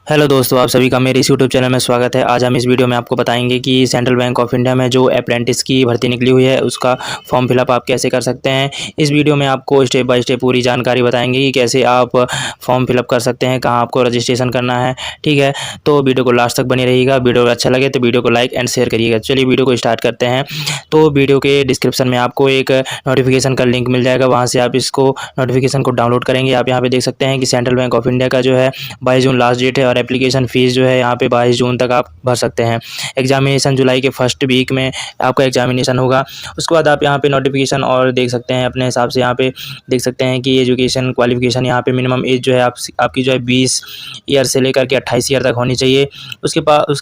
Hello दोस्तों, आप सभी का मेरे इस यूट्यूब चैनल में स्वागत है। आज हम इस वीडियो में आपको बताएंगे कि सेंट्रल बैंक ऑफ इंडिया में जो अप्रेंटिस की भर्ती निकली हुई है उसका फॉर्म फिलअप आप कैसे कर सकते हैं। इस वीडियो में आपको स्टेप बाय स्टेप पूरी जानकारी बताएंगे कि कैसे आप फॉर्म फिलअप कर सकते हैं, कहाँ आपको रजिस्ट्रेशन करना है। ठीक है, तो वीडियो को लास्ट तक बनी रहिएगा। वीडियो अच्छा लगे तो वीडियो को लाइक एंड शेयर करिएगा। चलिए वीडियो को स्टार्ट करते हैं। तो वीडियो के डिस्क्रिप्शन में आपको एक नोटिफिकेशन का लिंक मिल जाएगा, वहाँ से आप इसको नोटिफिकेशन को डाउनलोड करेंगे। आप यहाँ पे देख सकते हैं कि सेंट्रल बैंक ऑफ इंडिया का जो है 22 जून लास्ट डेट है और एप्लीकेशन फ़ीस जो है यहाँ पे 22 जून तक आप भर सकते हैं। एग्जामिनेशन जुलाई के फर्स्ट वीक में आपका एग्जामिनेशन होगा। उसके बाद आप यहाँ पे नोटिफिकेशन और देख सकते हैं अपने हिसाब से। यहाँ पे देख सकते हैं कि एजुकेशन क्वालिफिकेशन यहाँ पे मिनिमम एज जो है आपकी जो है 20 ईयर से लेकर के 28 ईयर तक होनी चाहिए। उसके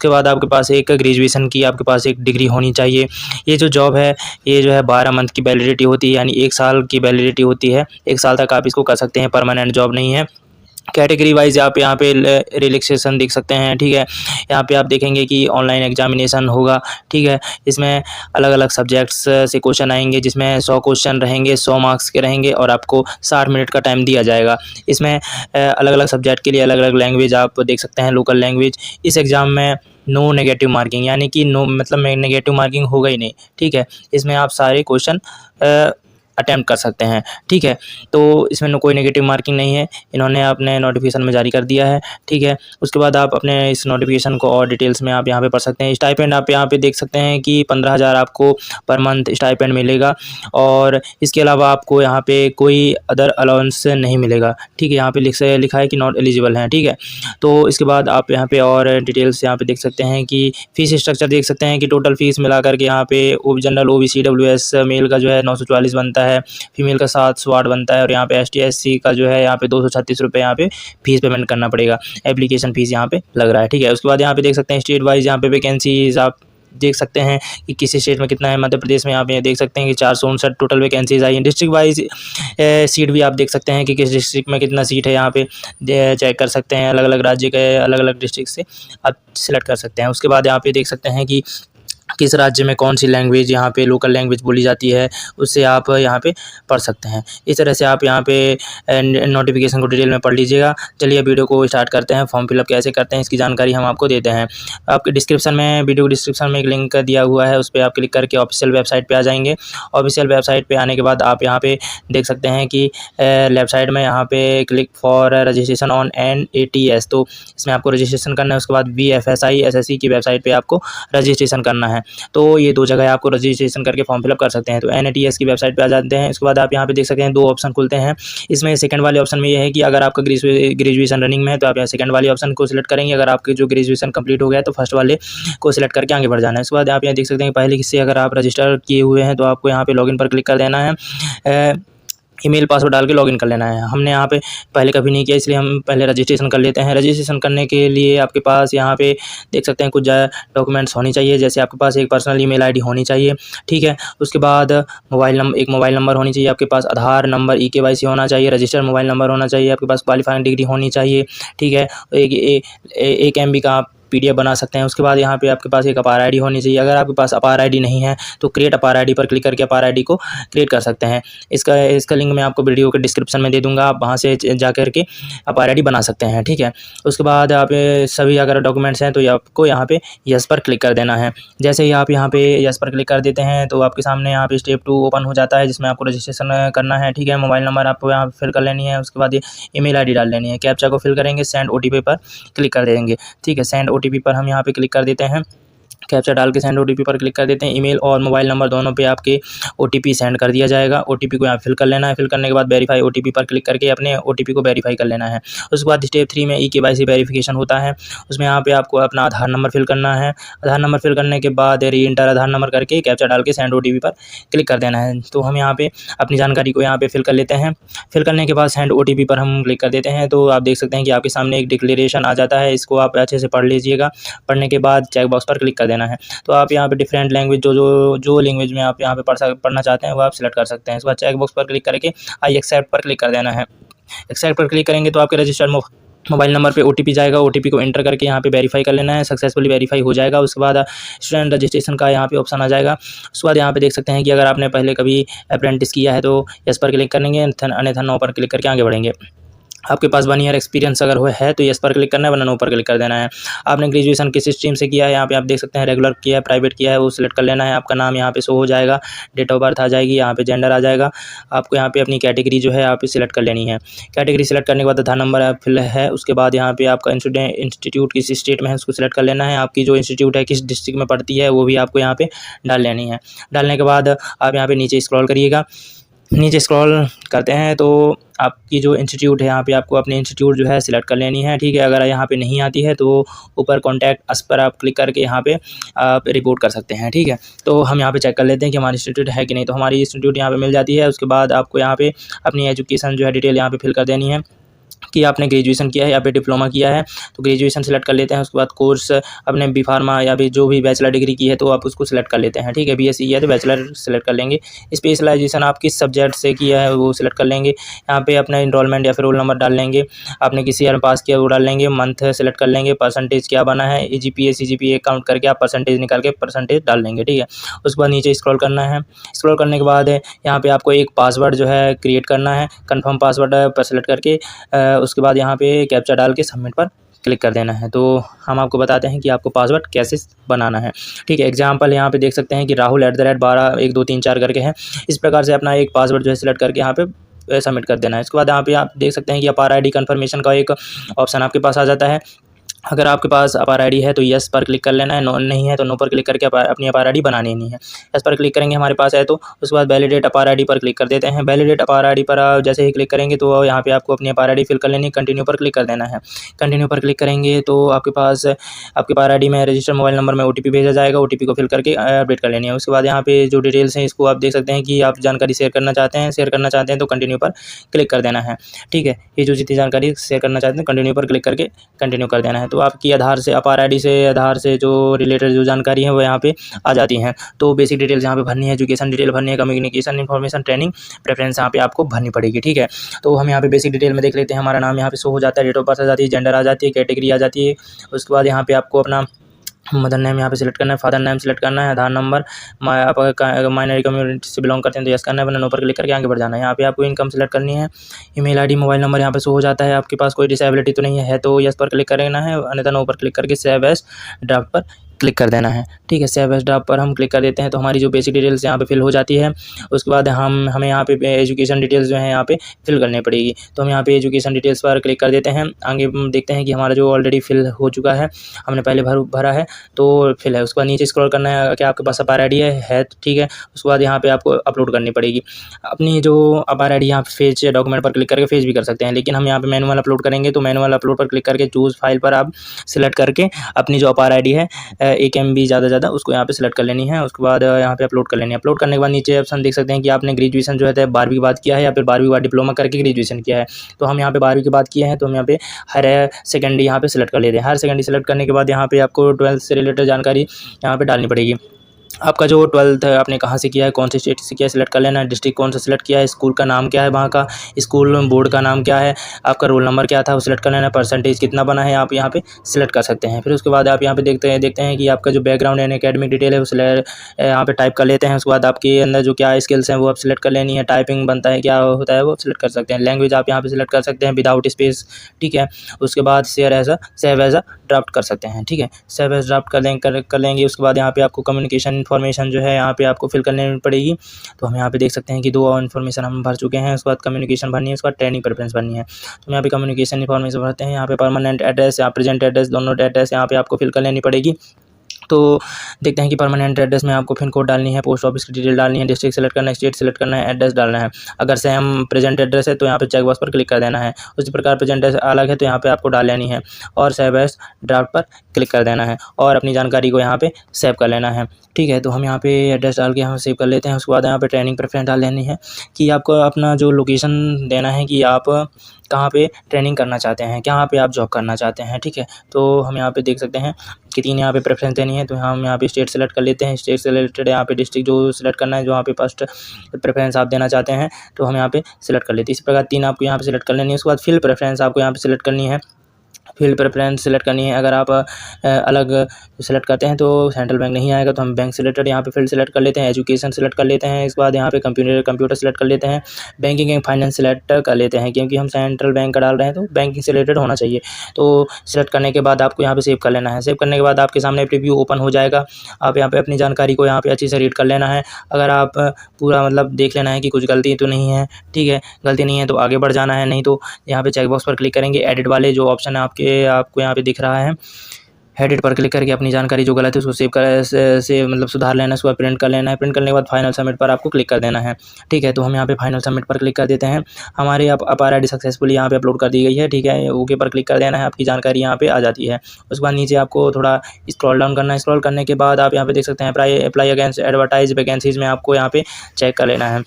बाद आपके पास एक ग्रेजुएशन की आपके पास एक डिग्री होनी चाहिए। ये जो जॉब है ये जो है 12 मंथ की वैलिडिटी होती है, यानी 1 साल की वैलिडिटी होती है। 1 साल तक आप इसको कर सकते हैं, परमानेंट जॉब नहीं है। कैटेगरी वाइज आप यहाँ पे रिलैक्सेशन देख सकते हैं। ठीक है, यहाँ पे आप देखेंगे कि ऑनलाइन एग्जामिनेशन होगा। ठीक है, इसमें अलग अलग सब्जेक्ट्स से क्वेश्चन आएंगे, जिसमें 100 क्वेश्चन रहेंगे, 100 मार्क्स के रहेंगे और आपको 60 मिनट का टाइम दिया जाएगा। इसमें अलग अलग सब्जेक्ट के लिए अलग अलग लैंग्वेज आप देख सकते हैं, लोकल लैंग्वेज। इस एग्ज़ाम में नो नेगेटिव मार्किंग, यानी कि नो मतलब नेगेटिव मार्किंग होगा ही नहीं। ठीक है, इसमें आप सारे क्वेश्चन अटैम्प्ट कर सकते हैं। ठीक है, तो इसमें कोई नेगेटिव मार्किंग नहीं है, इन्होंने अपने नोटिफिकेशन में जारी कर दिया है। ठीक है, उसके बाद आप अपने इस नोटिफिकेशन को और डिटेल्स में आप यहाँ पे पढ़ सकते हैं। स्टाइपेंड आप यहाँ पे देख सकते हैं कि 15,000 आपको पर मंथ स्टाइपेंड मिलेगा और इसके अलावा आपको यहाँ पे कोई अदर अलाउंस नहीं मिलेगा। ठीक है, यहाँ पे लिखा है कि नॉट एलिजिबल हैं। ठीक है, तो इसके बाद आप यहाँ पे और डिटेल्स यहाँ पे देख सकते हैं कि फ़ीस स्ट्रक्चर देख सकते हैं कि टोटल फ़ीस मिला करके यहाँ पे जनरल OBC WS मेल का जो है 944 बनता है, फीमेल का 708 बनता है और यहाँ पे ST SC का जो है यहाँ पे 236 रुपये यहाँ पे फीस पेमेंट करना पड़ेगा। एप्लीकेशन फ़ीस यहाँ पे लग रहा है। ठीक है, उसके बाद यहाँ पे देख सकते हैं स्टेट वाइज यहाँ पे वैकेंसीज आप देख सकते हैं कि किसी स्टेट में कितना है। मध्य प्रदेश में यहाँ पे देख सकते हैं कि 459 टोटल वैकेंसीज आई हैं। डिस्ट्रिक्ट वाइज सीट भी आप देख सकते हैं कि किस डिस्ट्रिक्ट में कितना सीट है, यहाँ पे चेक कर सकते हैं। अलग अलग राज्य के अलग अलग डिस्ट्रिक्ट से आप सिलेक्ट कर सकते हैं। उसके बाद यहाँ पे देख सकते हैं कि किस राज्य में कौन सी लैंग्वेज यहाँ पे लोकल लैंग्वेज बोली जाती है, उससे आप यहाँ पे पढ़ सकते हैं। इस तरह से आप यहाँ पे नोटिफिकेशन को डिटेल में पढ़ लीजिएगा। चलिए वीडियो को स्टार्ट करते हैं। फॉर्म फिलअप कैसे करते हैं इसकी जानकारी हम आपको देते हैं। आपके डिस्क्रिप्शन में वीडियो डिस्क्रिप्शन में एक लिंक दिया हुआ है, उस पर आप क्लिक करके ऑफिशियल वेबसाइट पर आ जाएंगे। ऑफिशियल वेबसाइट पर आने के बाद आप यहाँ पे देख सकते हैं कि लेफ्ट साइड में यहाँ पे click for registration on NATS, तो इसमें आपको रजिस्ट्रेशन करना है। उसके बाद VFSI SSC की वेबसाइट पर आपको रजिस्ट्रेशन करना है। तो ये दो जगह आपको रजिस्ट्रेशन करके फॉर्म फिलअप कर सकते हैं। तो NATS की वेबसाइट पे आ जाते हैं। उसके बाद आप यहाँ पे देख सकते हैं 2 ऑप्शन खुलते हैं। इसमें सेकंड वाले ऑप्शन में ये है कि अगर आपका ग्रेजुएशन रनिंग में है तो आप यहाँ सेकंड वाले ऑप्शन को सिलेक्ट करेंगे। अगर आपके जो ग्रेजुएशन कंप्लीट हो गया है तो फर्स्ट वाले को सिलेक्ट करके आगे बढ़ जाना है। उसके बाद आप यहाँ देख सकते हैं पहले से अगर आप रजिस्टर किए हुए हैं तो आपको यहाँ पे लॉगिन पर क्लिक कर देना है। ईमेल पासवर्ड डाल के लॉगिन कर लेना है। हमने यहाँ पे पहले कभी नहीं किया, इसलिए हम पहले रजिस्ट्रेशन कर लेते हैं। रजिस्ट्रेशन करने के लिए आपके पास यहाँ पे देख सकते हैं कुछ डॉक्यूमेंट्स होनी चाहिए, जैसे आपके पास एक पर्सनल ईमेल आईडी होनी चाहिए। ठीक है, उसके बाद एक मोबाइल नंबर होनी चाहिए आपके पास, आधार नंबर, EKYC होना चाहिए, रजिस्टर्ड मोबाइल नंबर होना चाहिए, आपके पास क्वालिफाइंग डिग्री होनी चाहिए। ठीक है, एक MB का PDF बना सकते हैं। उसके बाद यहाँ पे आपके पास एक अपार ID होनी चाहिए। अगर आपके पास अपार ID नहीं है तो क्रिएट अपार ID पर क्लिक करके अपार ID को क्रिएट कर सकते हैं। इसका लिंक मैं आपको वीडियो के डिस्क्रिप्शन में दे दूंगा, आप वहाँ से जा कर के अपार ID बना सकते हैं। ठीक है, उसके बाद आप सभी अगर डॉक्यूमेंट्स हैं तो आपको यहाँ पे यस पर क्लिक कर देना है। जैसे ही आप यहाँ पे यस पर क्लिक कर देते हैं तो आपके सामने यहाँ पे स्टेप 2 ओपन हो जाता है, जिसमें आपको रजिस्ट्रेशन करना है। ठीक है, मोबाइल नंबर आपको यहाँ फिल कर लेनी है। उसके बाद ईमेल ID डाल लेनी है। कैप्चा को फिल करेंगे, सेंड OTP पर क्लिक कर देंगे। ठीक है, सेंड OTP पर हम यहाँ पे क्लिक कर देते हैं। कैप्चा डाल के सेंड OTP पर क्लिक कर देते हैं। ईमेल और मोबाइल नंबर दोनों पे आपके OTP सेंड कर दिया जाएगा। OTP को यहाँ फिल कर लेना है। फिल करने के बाद वेरीफाई OTP पर क्लिक करके अपने OTP को वेरीफाई कर लेना है। उसके बाद स्टेप 3 में EKYC वेरिफिकेशन होता है। उसमें यहाँ पे आपको अपना आधार नंबर फिल करना है। आधार नंबर फिल करने के बाद री इंटर आधार नंबर करके कैप्चा डाल के सेंड OTP पर क्लिक कर देना है। तो हम यहाँ पे अपनी जानकारी को यहाँ पे फिल कर लेते हैं। फिल करने के बाद सेंड OTP पर हम क्लिक कर देते हैं। तो आप देख सकते हैं कि आपके सामने एक डिक्लेरेशन आ जाता है, इसको आप अच्छे से पढ़ लीजिएगा। पढ़ने के बाद चेक बॉक्स पर क्लिक कर देना है। तो आप यहाँ पे डिफरेंट लैंग्वेज जो लैंग्वेज में आप यहाँ पे पढ़ना चाहते हैं वो आप सिलेक्ट कर सकते हैं। इसके बाद चेक बॉक्स पर क्लिक करके आई एक्सेप्ट पर क्लिक कर देना है। एक्सेप्ट पर क्लिक करेंगे तो आपके रजिस्टर्ड मोबाइल नंबर पे OTP जाएगा। OTP को एंटर करके यहाँ पे वेरीफाई कर लेना है। सक्सेसफुली वेरीफाई हो जाएगा। उसके बाद स्टूडेंट रजिस्ट्रेशन का यहाँ पे ऑप्शन आ जाएगा। उसके बाद यहाँ पे देख सकते हैं कि अगर आपने पहले कभी अप्रेंटिस किया है तो यस पर क्लिक करेंगे, अन्यथा नो पर क्लिक करके आगे बढ़ेंगे। आपके पास 1 ईयर एक्सपीरियंस अगर हुआ है तो यस पर क्लिक करना है, वरना नो पर क्लिक कर देना है। आपने ग्रेजुएशन किस स्ट्रीम से किया है, यहाँ पे आप देख सकते हैं रेगुलर किया है, प्राइवेट किया है, वो सिलेक्ट कर लेना है। आपका नाम यहाँ पे शो हो जाएगा, डेट ऑफ बर्थ आ जाएगी, यहाँ पे जेंडर आ जाएगा। आपको यहाँ पे अपनी कैटेगरी जो है यहाँ पे सिलेक्ट कर लेनी है। कैटेगरी सिलेक्ट करने के बाद आधार नंबर फिल है, उसके बाद यहाँ पे आपका इंस्टीट्यूट किस स्टेट में है उसको सिलेक्ट कर लेना है। आपकी जो इंस्टीट्यूट है किस डिस्ट्रिक्ट में पड़ती है वो भी आपको यहाँ पे डाल लेनी है। डालने के बाद आप यहाँ पे नीचे स्क्रॉल करिएगा। नीचे स्क्रॉल करते हैं तो आपकी जो इंस्टीट्यूट है यहाँ पे आपको अपने इंस्टीट्यूट जो है सिलेक्ट कर लेनी है, ठीक है। अगर यहाँ पे नहीं आती है तो ऊपर कॉन्टैक्ट अस पर आप क्लिक करके यहाँ पे आप रिपोर्ट कर सकते हैं, ठीक है। तो हम यहाँ पे चेक कर लेते हैं कि हमारी इंस्टीट्यूट है कि नहीं। तो हमारी इंस्टीट्यूट यहाँ पे मिल जाती है। उसके बाद आपको यहाँ पे अपनी एजुकेशन जो है डिटेल यहाँ पे फिल कर देनी है कि आपने ग्रेजुएशन किया है या फिर डिप्लोमा किया है। तो ग्रेजुएशन सेलेक्ट कर लेते हैं। उसके बाद कोर्स अपने बी फार्मा या फिर जो भी बैचलर डिग्री की है तो आप उसको सिलेक्ट कर लेते हैं, ठीक है। बीएससी किया है तो बैचलर सेलेक्ट कर लेंगे। स्पेशलाइजेशन आप किस सब्जेक्ट से किया है वो सिलेक्ट कर लेंगे। यहाँ पे अपना इनरोलमेंट या फिर रोल नंबर डाल लेंगे। आपने किस ईयर पास किया वो डाल लेंगे। मंथ सेलेक्ट कर लेंगे। परसेंटेज क्या बना है, EGPA CGPA काउंट करके आप परसेंटेज निकाल के परसेंटेज डाल लेंगे, ठीक है। उसके बाद नीचे स्क्रॉल करना है। स्क्रॉल करने के बाद यहाँ पे आपको एक पासवर्ड जो है क्रिएट करना है। कन्फर्म पासवर्ड पर सेलेक्ट करके उसके बाद यहाँ पे कैप्चा डाल के सबमिट पर क्लिक कर देना है। तो हम आपको बताते हैं कि आपको पासवर्ड कैसे बनाना है, ठीक है। एग्जाम्पल यहाँ पे देख सकते हैं कि Rahul@12 1 2 3 4 करके है। इस प्रकार से अपना एक पासवर्ड जो है सिलेक्ट करके यहाँ पे सबमिट कर देना है। इसके बाद यहाँ पे आप देख सकते हैं कि अपार ID कन्फर्मेशन का एक ऑप्शन आपके पास आ जाता है। अगर आपके पास अपार ID है तो यस पर क्लिक कर लेना है, नो नहीं है तो नो पर क्लिक करके अपनी अपार ID बनानी नहीं है। यस पर क्लिक करेंगे हमारे पास है तो उसके बाद वैलिडेट अपार ID पर क्लिक कर देते हैं। वैलिडेट अपार ID पर जैसे ही क्लिक करेंगे तो यहाँ पे आपको अपनी अपार ID फिल कर लेनी है। कंटिन्यू पर क्लिक कर देना है। कंटिन्यू पर क्लिक करेंगे तो आपके पास आपके अपार ID में रजिस्टर मोबाइल नंबर में OTP भेजा जाएगा। OTP को फिल करके अपडेट कर लेनी है। उसके बाद यहाँ पे जो डिटेल्स हैं इसको आप देख सकते हैं कि आप जानकारी शेयर करना चाहते हैं तो कंटिन्यू पर क्लिक कर देना है, ठीक है। ये जो जितनी जानकारी शेयर करना चाहते हैं कंटिन्यू पर क्लिक करके कंटिन्यू कर देना है। तो आपकी आधार से अपार ID से आधार से जो रिलेटेड जो जानकारी है वो यहाँ पे आ जाती हैं। तो बेसिक डिटेल्स यहाँ पे भरनी है, एजुकेशन डिटेल भरनी है, कम्युनिकेशन इन्फॉर्मेशन, ट्रेनिंग प्रेफरेंस यहाँ पे आपको भरनी पड़ेगी, ठीक है। तो हम यहाँ पे बेसिक डिटेल में देख लेते हैं। हमारा नाम यहाँ पे शो हो जाता है, डेट ऑफ बर्थ आ जाती है, जेंडर आ जाती है, कैटेगरी आ जाती है। उसके बाद यहाँ पे आपको अपना मदर नेम यहाँ पे सिलेक्ट करना है, फादर नेम सिलेक्ट करना है, आधार नंबर, आप माइनॉरिटी कम्युनिटी से बिलोंग करते हैं तो यस करना है, वरना नो पर क्लिक करके आगे बढ़ जाना है। यहाँ पे आपको इनकम सेलेक्ट करनी है। ईमेल ID मोबाइल नंबर यहाँ पे शो हो जाता है। आपके पास कोई डिसेबिलिटी तो नहीं है तो यस पर क्लिक करना है, अन्यथा नो पर क्लिक करके सेव एज ड्राफ्ट पर क्लिक कर देना है, ठीक है। सेव एज ड्राफ्ट पर हम क्लिक कर देते हैं तो हमारी जो बेसिक डिटेल्स यहाँ पे फिल हो जाती है। उसके बाद हमें यहाँ पे एजुकेशन डिटेल्स जो है यहाँ पे फिल करनी पड़ेगी। तो हम यहाँ पे एजुकेशन डिटेल्स पर क्लिक कर देते हैं। आगे देखते हैं कि हमारा जो ऑलरेडी फिल हो चुका है, हमने पहले भरा है तो फिल है। उसके बाद नीचे स्क्रॉल करना है कि आपके पास अपार ID है, ठीक है। उसके बाद यहाँ पे आपको अपलोड करनी पड़ेगी अपनी जो अपार ID। यहाँ पे फेज डॉक्यूमेंट पर क्लिक करके फेज भी कर सकते हैं, लेकिन हम यहाँ पे मैनुअल अपलोड करेंगे तो मैनुअल अपलोड पर क्लिक करके चूज़ फाइल पर आप सिलेक्ट करके अपनी जो अपार ID है 1 MB ज़्यादा उसको यहाँ पे सिलेक्ट कर लेनी है। उसके बाद यहाँ पे अपलोड कर लेनी है। अपलोड करने के बाद नीचे ऑप्शन देख सकते हैं कि आपने ग्रेजुएशन जो है 12वीं के बाद किया है या फिर 12वीं के बाद डिप्लोमा करके ग्रेजुएशन किया है। तो हम यहाँ पे 12वीं के बाद किए हैं तो हम यहाँ पे हायर सेकेंडरी यहाँ पे सिलेक्ट कर लेते हैं। हायर सेकेंडरी सेलेक्ट करने के बाद यहाँ पे आपको 12th से रिलेटेड जानकारी यहाँ पे डालनी पड़ेगी। आपका जो 12th है आपने कहाँ से किया है, कौन से स्टेट से किया है, सिलेक्ट कर लेना है। डिस्ट्रिक्ट कौन सा सिलेक्ट किया है, स्कूल का नाम क्या है, वहाँ का स्कूल बोर्ड का नाम क्या है, आपका रोल नंबर क्या था वो सिलेक्ट कर लेना है। परसेंटेज कितना बना है आप यहाँ पे सिलेक्ट कर सकते हैं। फिर उसके बाद आप यहाँ पे देखते हैं कि आपका जो बैकग्राउंड एंड एकेडमिक डिटेल है उसे यहाँ पे टाइप कर लेते हैं। उसके बाद आपके अंदर जो क्या स्किल्स हैं वो आप सिलेक्ट कर लेनी है। टाइपिंग बनता है क्या होता है वो सिलेक्ट कर सकते हैं। लैंग्वेज आप यहाँ पे सिलेक्ट कर सकते हैं विदाउट स्पेस, ठीक है। उसके बाद सेव एज अ ड्राफ्ट कर सकते हैं, ठीक है। सेव एज ड्राफ्ट कर लेंगे। उसके बाद यहाँ पे आपको कम्युनिकेशन इन्फॉर्मेशन जो है यहाँ पे आपको फिल करने पड़ेगी। तो हम यहाँ पे देख सकते हैं कि 2 और इन्फॉर्मेशन हम भर चुके हैं। उसके बाद कम्युनिकेशन भरनी है, उसके बाद ट्रेनिंग प्रेफरेंस भरनी है। तो यहाँ पे कम्युनिकेशन इन्फॉर्मेशन भरते हैं। यहाँ पे परमानेंट एड्रेस या प्रेजेंट एड्रेस दोनों एड्रेस यहाँ पे आपको फिल कर लेनी पड़ेगी। तो देखते हैं कि परमानेंट एड्रेस में आपको पिन कोड डालनी है, पोस्ट ऑफिस की डिटेल डालनी है, डिस्ट्रिक्ट सेलेक्ट करना है, स्टेट सेलेक्ट करना है, एड्रेस डालना है। अगर सेम प्रेजेंट एड्रेस है तो यहाँ पे चेक बॉक्स पर क्लिक कर देना है। उसी प्रकार प्रेजेंट एड्रेस अलग है तो यहाँ पे आपको डाल लेनी है और सेव एज ड्राफ्ट पर क्लिक कर देना है और अपनी जानकारी को यहाँ पे सेव कर लेना है, ठीक है। तो हम यहाँ पे एड्रेस डाल के हम सेव कर लेते हैं। उसके बाद यहाँ पे ट्रेनिंग प्रेफरेंस डाल लेनी है कि आपको अपना जो लोकेशन देना है कि आप कहाँ पे ट्रेनिंग करना चाहते हैं, कहाँ पे आप जॉब करना चाहते हैं, ठीक है। तो हम यहाँ पे देख सकते हैं कि 3 यहाँ पे प्रेफरेंस देनी है। तो हम यहाँ पे स्टेट सेलेक्ट कर लेते हैं। स्टेट से रिलेटेड यहाँ पे डिस्ट्रिक्ट जो सिलेक्ट करना है, जो यहाँ पे फर्स्ट प्रेफरेंस आप देना चाहते हैं तो हम यहाँ पे सिलेक्ट कर लेते हैं। इस प्रकार 3 आपको यहाँ पे सिलेक्ट कर लेनी है। उसके बाद फिल प्रेफरेंस आपको यहाँ पे सिलेक्ट करनी है फील्ड प्रेफरेंस सेलेक्ट करनी है। अगर आप अलग सेलेक्ट करते हैं तो सेंट्रल बैंक नहीं आएगा, तो हम बैंक सिलेक्टेड यहाँ पे फील्ड सेलेक्ट कर लेते हैं, एजुकेशन सेलेक्ट कर लेते हैं। इसके बाद यहाँ पे कंप्यूटर सेलेक्ट कर लेते हैं, बैंकिंग एंड फाइनेंस सेलेक्ट कर लेते हैं, क्योंकि हम सेंट्रल बैंक का डाल रहे हैं तो बैंकिंग से रिलेटेड होना चाहिए। तो सेलेक्ट करने के बाद आपको यहाँ पे सेव कर लेना है। सेव करने के बाद आपके सामने प्रीव्यू ओपन हो जाएगा। आप यहाँ पे अपनी जानकारी को यहाँ पे अच्छी से रीड कर लेना है। अगर आप पूरा मतलब देख लेना है कि कुछ गलती तो नहीं है, ठीक है, गलती नहीं है तो आगे बढ़ जाना है, नहीं तो यहाँ पे चेकबॉक्स पर क्लिक करेंगे। एडिट वाले जो ऑप्शन है आपको यहाँ पे दिख रहा है, एडिट पर क्लिक करके अपनी जानकारी जो गलत है उसको सेव कर से मतलब सुधार लेना है। उसके बाद प्रिंट कर लेना है। प्रिंट करने के बाद फाइनल सबमिट पर आपको क्लिक कर देना है, ठीक है। तो हम यहाँ पे फाइनल सबमिट पर क्लिक कर देते हैं। हमारे अपार आईडी सक्सेसफुली यहाँ पे अपलोड कर दी गई है, ठीक है। ओके पर क्लिक कर देना है, आपकी जानकारी यहाँ पे आ जाती है। उसके बाद नीचे आपको थोड़ा स्क्रॉल डाउन करना है। स्क्रॉल करने के बाद आप यहाँ पे देख सकते हैं अप्लाई अगेंस्ट एडवर्टाइज वैकेंसीज में आपको यहाँ पे चेक कर लेना है।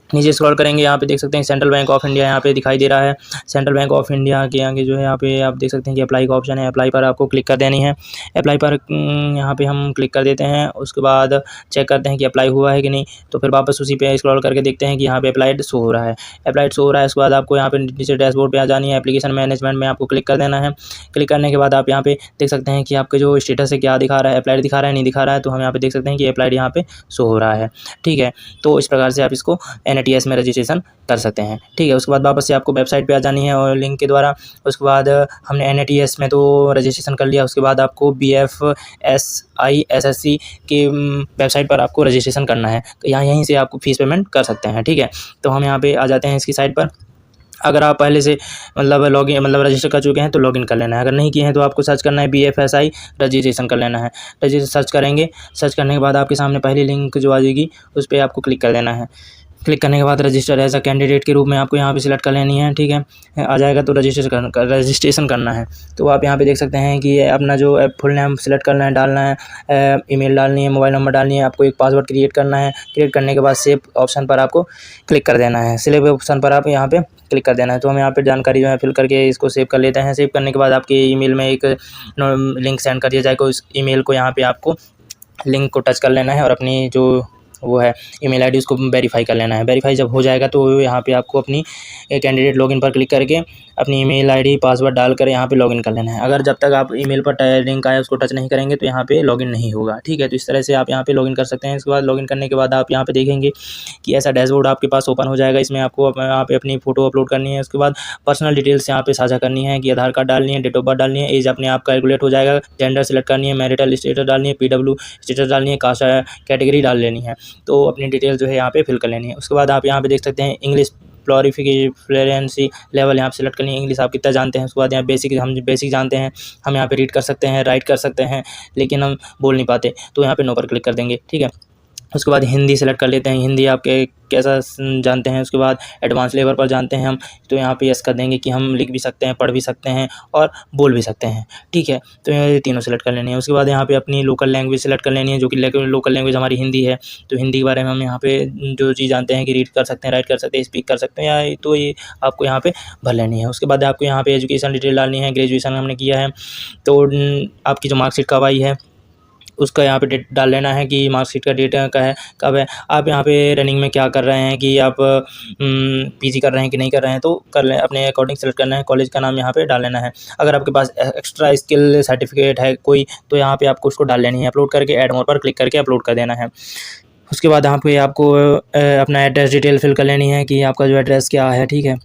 नीचे स्क्रॉल करेंगे, यहाँ पे देख सकते हैं सेंट्रल बैंक ऑफ इंडिया यहाँ पे दिखाई दे रहा है। सेंट्रल बैंक ऑफ इंडिया के आगे जो है यहाँ पे आप देख सकते हैं कि अप्लाई का ऑप्शन है। अप्लाई पर आपको क्लिक कर देनी है। अप्लाई पर यहाँ पे हम क्लिक कर देते हैं। उसके बाद चेक करते हैं कि अप्लाई हुआ है कि नहीं, तो फिर वापस उसी पे स्क्रॉल करके देखते हैं कि यहाँ पे अप्लाइड शो हो रहा है। अप्लाइड शो हो रहा है। उसके बाद आपको यहाँ पे नीचे डैशबोर्ड पे आ जानी है। एप्लीकेशन मैनेजमेंट में आपको क्लिक कर देना है। क्लिक करने के बाद आप यहाँ पे देख सकते हैं कि आपके जो स्टेटस है क्या दिखा रहा है, अप्लाइड दिखा रहा है नहीं दिखा रहा है, तो हम यहाँ पे देख सकते हैं कि अप्लाइड यहाँ पे शो हो रहा है, ठीक है। तो इस प्रकार से आप इसको NATS में रजिस्ट्रेशन कर सकते हैं, ठीक है। उसके बाद वापस से आपको वेबसाइट पे आ जानी है और लिंक के द्वारा। उसके बाद हमने NATS में तो रजिस्ट्रेशन कर लिया, उसके बाद आपको BFSI SSC की वेबसाइट पर आपको रजिस्ट्रेशन करना है। यहीं से आपको फीस पेमेंट कर सकते हैं, ठीक है। तो हम यहाँ पे आ जाते हैं इसकी साइट पर। अगर आप पहले से मतलब रजिस्टर कर चुके हैं तो लॉगिन कर लेना है। अगर नहीं किए हैं तो आपको सर्च करना है BFSI रजिस्ट्रेशन कर लेना है। रजिस्टर सर्च करेंगे। सर्च करने के बाद आपके सामने पहली लिंक जो आ जाएगी उस पर आपको क्लिक कर देना है। क्लिक करने के बाद रजिस्टर एज अ कैंडिडेट के रूप में आपको यहाँ पे सिलेक्ट कर लेनी है, ठीक है। आ जाएगा तो रजिस्ट्रेशन करना है। तो आप यहाँ पे देख सकते हैं कि अपना जो फुल नेम सिलेक्ट करना है, डालना है, ईमेल डालनी है, मोबाइल नंबर डालनी है, आपको एक पासवर्ड क्रिएट करना है। क्रिएट करने के बाद सेव ऑप्शन पर आपको क्लिक कर देना है। सेव ऑप्शन पर आप यहाँ पे क्लिक कर देना है। तो हम यहाँ पे जानकारी जो है फिल करके इसको सेव कर लेते हैं। सेव करने के बाद आपके ईमेल में एक लिंक सेंड कर दिया जाएगा। उस ईमेल को यहाँ पे आपको लिंक को टच कर लेना है और अपनी जो वो है ईमेल आईडी उसको वेरीफाई कर लेना है। वेरीफाई जब हो जाएगा तो यहाँ पे आपको अपनी कैंडिडेट लॉगिन पर क्लिक करके अपनी ईमेल आईडी पासवर्ड डालकर यहाँ पे लॉगिन कर लेना है। अगर जब तक आप ईमेल पर लिंक आया उसको टच नहीं करेंगे तो यहाँ पे लॉगिन नहीं होगा, ठीक है। तो इस तरह से आप यहाँ पे लॉगिन कर सकते हैं। इसके बाद लॉगिन करने के बाद आप यहाँ पे देखेंगे कि ऐसा डैशबोर्ड आपके पास ओपन हो जाएगा। इसमें आपको यहाँ पे अपनी फ़ोटो अपलोड करनी है। उसके बाद पर्सनल डिटेल्स यहाँ पे साझा करनी है कि आधार कार्ड डालनी है, डेट ऑफ बर्थ डालनी है, एज अपने आप कैलकुलेट हो जाएगा, जेंडर सेलेक्ट करनी है, मैरिटल स्टेटस डालनी है, PW स्टेटस डालनी है, कास्ट कैटेगरी डाल लेनी है। तो अपनी डिटेल जो है यहाँ पे फिल कर लेनी है। उसके बाद आप यहाँ पे देख सकते हैं इंग्लिश फ्लुएंसी लेवल यहाँ पे सिलेक्ट करनी है, इंग्लिश आप कितना जानते हैं। उसके बाद यहाँ हम बेसिक जानते हैं, हम यहाँ पे रीड कर सकते हैं, राइट कर सकते हैं, लेकिन हम बोल नहीं पाते, तो यहाँ पे नो पर क्लिक कर देंगे, ठीक है। उसके बाद हिंदी सेलेक्ट कर लेते हैं, हिंदी आपके कैसा जानते हैं। उसके बाद एडवांस लेवल पर जानते हैं हम, तो यहाँ पे यस कर देंगे कि हम लिख भी सकते हैं, पढ़ भी सकते हैं और बोल भी सकते हैं, ठीक है। तो ये तीनों सेलेक्ट कर लेनी है। उसके बाद यहाँ पे अपनी लोकल लैंग्वेज सेलेक्ट कर लेनी है, जो कि लोकल लैंग्वेज हमारी हिंदी है। तो हिंदी के बारे में हम यहाँ पे जो चीज़ जानते हैं कि रीड कर सकते हैं, राइट कर सकते हैं, स्पीक कर सकते हैं, या तो ये आपको यहाँ पे भर लेनी है। उसके बाद आपको यहाँ पे एजुकेशन डिटेल डालनी है, ग्रेजुएशन हमने किया है तो आपकी जो मार्कशीट कब आई है उसका यहाँ पे डेट डाल लेना है कि मार्कशीट का डेट कब है। आप यहाँ पे रनिंग में क्या कर रहे हैं, कि आप PG कर रहे हैं कि नहीं कर रहे हैं, तो कर लें, अपने अकॉर्डिंग सेलेक्ट करना है। कॉलेज का नाम यहाँ पे डाल लेना है। अगर आपके पास एक्स्ट्रा स्किल सर्टिफिकेट है कोई, तो यहाँ पे आपको उसको डाल लेनी है। अपलोड करके ऐड मोर पर क्लिक करके अपलोड कर देना है। उसके बाद यहाँ पे आपको अपना एड्रेस डिटेल फिल कर लेनी है कि आपका जो एड्रेस क्या है, ठीक है।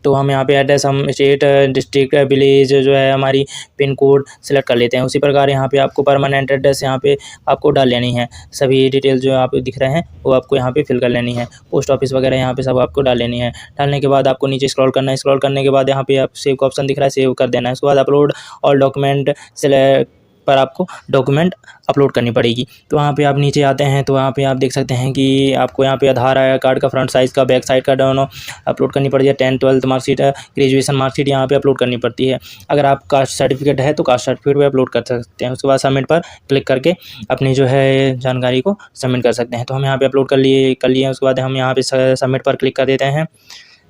तो हम यहाँ पे एड्रेस हम स्टेट, डिस्ट्रिक्ट, विलेज जो है हमारी पिन कोड सेलेक्ट कर लेते हैं। उसी प्रकार यहाँ पे आपको परमानेंट एड्रेस यहाँ पे आपको डाल लेनी है। सभी डिटेल जो आप दिख रहे हैं वो आपको यहाँ पे फिल कर लेनी है। पोस्ट ऑफिस वगैरह यहाँ पे सब आपको डाल लेनी है। डालने के बाद आपको नीचे स्क्रॉल करना है। स्क्रॉल करने के बाद यहाँ पे आप सेव का ऑप्शन दिख रहा है, सेव कर देना है। उसके बाद अपलोड ऑल डॉक्यूमेंट सेलेक्ट पर आपको डॉक्यूमेंट अपलोड करनी पड़ेगी। तो वहाँ पे आप नीचे आते हैं तो वहाँ पे आप देख सकते हैं कि आपको यहाँ पे आधार कार्ड का फ्रंट साइज़ का, बैक साइड का दोनों अपलोड करनी पड़ती है। 10th 12th marksheet, graduation marksheet यहाँ पे अपलोड करनी पड़ती है। अगर आप कास्ट सर्टिफिकेट है तो कास्ट सर्टिफिकेट भी अपलोड कर सकते हैं। उसके बाद सबमिट पर क्लिक करके अपनी जो है जानकारी को सबमिट कर सकते हैं। तो हम यहाँ पर अपलोड कर लिए। उसके बाद हम यहाँ पर सबमिट पर क्लिक कर देते हैं।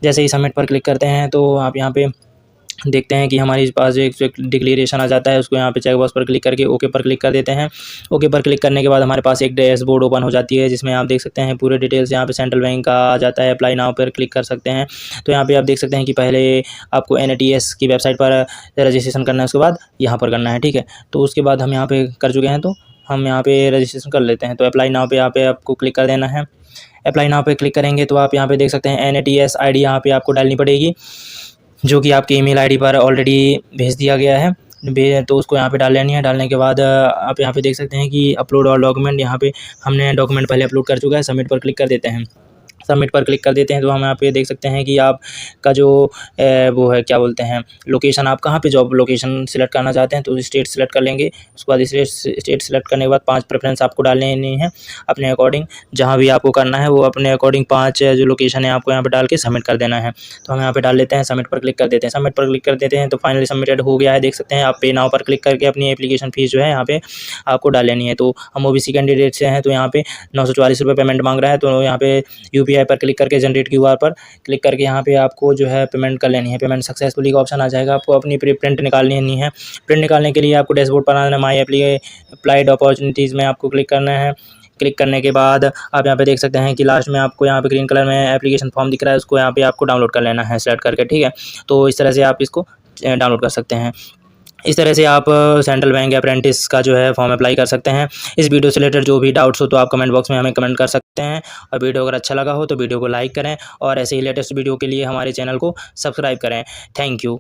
जैसे ही सबमिट पर क्लिक करते हैं तो आप यहाँ पे देखते हैं कि हमारे पास जो एक डिक्लेरेशन आ जाता है, उसको यहाँ पे चेक बॉक्स पर क्लिक करके ओके पर क्लिक कर देते हैं। ओके पर क्लिक करने के बाद हमारे पास एक डैशबोर्ड ओपन हो जाती है, जिसमें आप देख सकते हैं पूरे डिटेल्स यहाँ पे सेंट्रल बैंक का आ जाता है। अप्लाई नाउ पर क्लिक कर सकते हैं। तो यहाँ पे आप देख सकते हैं कि पहले आपको NATS की वेबसाइट पर रजिस्ट्रेशन करना है, उसके बाद यहाँ पर करना है, ठीक है। तो उसके बाद हम यहाँ पे कर चुके हैं, तो हम यहाँ पे रजिस्ट्रेशन कर लेते हैं। तो अप्लाई नाउ पे यहाँ पे आपको क्लिक कर देना है। अप्लाई नाउ पे क्लिक करेंगे तो आप यहाँ पे देख सकते हैं NATS ID यहाँ पे आपको डालनी पड़ेगी, जो कि आपकी ईमेल आईडी पर ऑलरेडी भेज दिया गया है। तो उसको यहाँ पे डाल लेनी है। डालने के बाद आप यहाँ पे देख सकते हैं कि अपलोड ऑल डॉक्यूमेंट, यहाँ पे हमने डॉक्यूमेंट पहले अपलोड कर चुका है। सबमिट पर क्लिक कर देते हैं। सबमिट पर क्लिक कर देते हैं तो हम यहाँ पे देख सकते हैं कि आपका जो वो है, क्या बोलते हैं, लोकेशन, आप कहाँ पे जॉब लोकेशन सिलेक्ट करना चाहते हैं, तो स्टेट सिलेक्ट कर लेंगे। उसके बाद स्टेट सिलेक्ट करने के बाद 5 प्रेफरेंस आपको डाल लेनी है अपने अकॉर्डिंग। जहाँ भी आपको करना है वो अपने अकॉर्डिंग 5 जो लोकेशन है आपको यहाँ पर डाल के सबमिट कर देना है। तो हम यहाँ पे डाल लेते हैं, सबमिट पर क्लिक कर देते हैं। सबमिट पर क्लिक कर देते हैं तो फाइनली सबमिटेड हो गया है, देख सकते हैं आप। पे नाउ पर क्लिक करके अपनी एप्लीकेशन फ़ीस जो है यहाँ पे आपको डाल लेनी है। तो हम OBC कैंडिडेट से हैं, तो यहाँ पे 944 रुपये पेमेंट मांग रहा है। तो यहाँ पे UPI पर क्लिक करके जनरेट QR पर क्लिक करके यहाँ पे आपको जो है पेमेंट कर लेनी है। पेमेंट सक्सेसफुली का ऑप्शन आ जाएगा। आपको अपनी प्रिंट निकालनी है। प्रिंट निकालने के लिए आपको डैशबोर्ड पर आना है। माई अप्लाइड अपॉर्चुनिटीज़ में आपको क्लिक करना है। क्लिक करने के बाद आप यहाँ पे देख सकते हैं कि लास्ट में आपको यहाँ पे ग्रीन कलर में एप्लीकेशन फॉर्म दिख रहा है, उसको यहाँ पे आपको डाउनलोड कर लेना है सेलेक्ट करके, ठीक है। तो इस तरह से आप इसको डाउनलोड कर सकते हैं। इस तरह से आप सेंट्रल बैंक अप्रेंटिस का जो है फॉर्म अप्लाई कर सकते हैं। इस वीडियो से रिलेटेड जो भी डाउट्स हो तो आप कमेंट बॉक्स में हमें कमेंट कर सकते हैं। और वीडियो अगर अच्छा लगा हो तो वीडियो को लाइक करें और ऐसे ही लेटेस्ट वीडियो के लिए हमारे चैनल को सब्सक्राइब करें। Thank you.